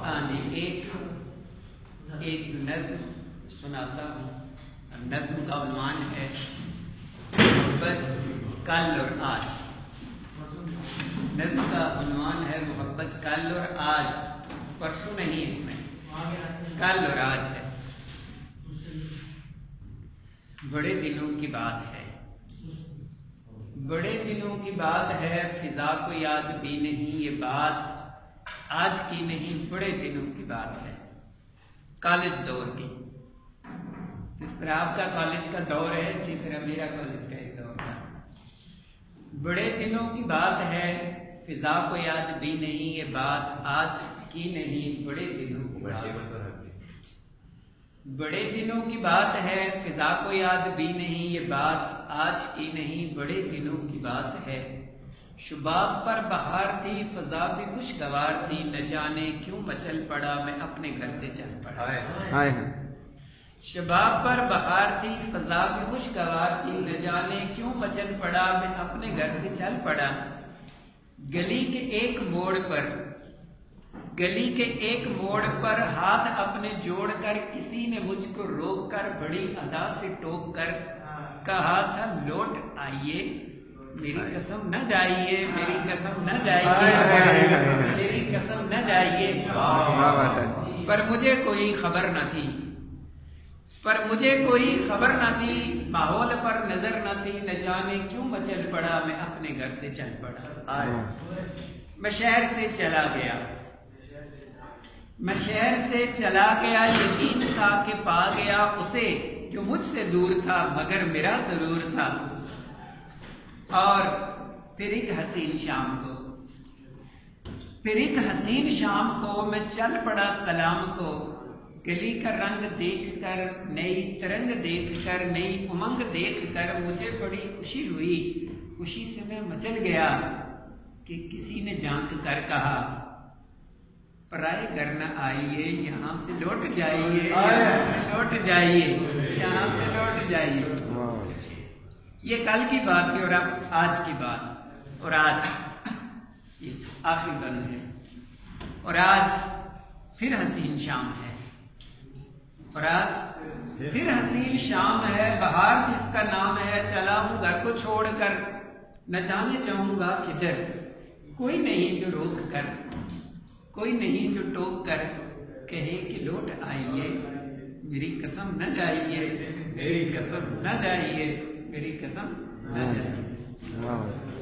ہاں جی، ایک نظم سناتا ہوں۔ نظم کا عنوان ہے محبت کل اور آج۔ نظم کا عنوان ہے محبت کل اور آج، پرسوں نہیں، اس میں کل اور آج ہے۔ بڑے دنوں کی بات ہے، بڑے دنوں کی بات ہے، فضا کو یاد بھی نہیں، یہ بات آج کی نہیں، بڑے دنوں کی بات ہے۔ کالج دور کی، جس طرح آپ کا کالج کا دور ہے، اسی طرح میرا کالج کا ایک دور تھا۔ بڑے دنوں کی بات ہے، فضا کو یاد بھی نہیں، یہ بات آج کی نہیں، بڑے دنوں کی بات ہے۔ بڑے دنوں کی بات ہے، فضا کو یاد بھی نہیں، یہ بات آج کی نہیں، بڑے دنوں کی بات ہے۔ شباب پر بہار تھی، فضا بھی خوشگوار تھی، نہ جانے کیوں مچل پڑا، میں اپنے گھر سے چل پڑا۔ شباب پر بہار تھی، فضا بھی خوشگوار تھی، نہ جانے کیوں مچل پڑا، میں اپنے گھر سے چل پڑا۔ گلی کے ایک موڑ پر ہاتھ اپنے جوڑ کر کسی نے مجھ کو روک کر بڑی ادا سے ٹوک کر کہا تھا لوٹ آئیے، میری قسم نہ جائیے، میری قسم نہ جائیے، میری قسم نہ جائیے۔ پر مجھے کوئی خبر نہ تھی، ماحول پر نظر نہ تھی، نہ جانے کیوں مچل پڑا، میں اپنے گھر سے چل پڑا۔ میں شہر سے چلا گیا، یقین تھا کہ پا گیا اسے، جو مجھ سے دور تھا مگر میرا ضرور تھا۔ اور پھر ایک حسین شام کو میں چل پڑا سلام کو، گلی کا رنگ دیکھ کر، نئی ترنگ دیکھ کر، نئی امنگ دیکھ کر مجھے بڑی خوشی ہوئی۔ خوشی سے میں مچل گیا کہ کسی نے جھانک کر کہا پرائے گھر نہ آئیے، یہاں سے لوٹ جائیے، یہاں سے لوٹ جائیے، یہاں سے لوٹ جائیے۔ یہ کل کی بات تھی، اور اب آج کی بات، اور آج یہ آخری بند ہے، اور آج پھر حسین شام ہے، اور آج پھر حسین شام ہے، بہار جس کا نام ہے، چلا ہوں گھر کو چھوڑ کر، نہ جانے جاؤں گا کدھر، کوئی نہیں جو روک کر، کوئی نہیں جو ٹوک کر کہے کہ لوٹ آئیے، میری قسم نہ جائیے، میری قسم نہ جائیے، میری قسم نہ جائیے۔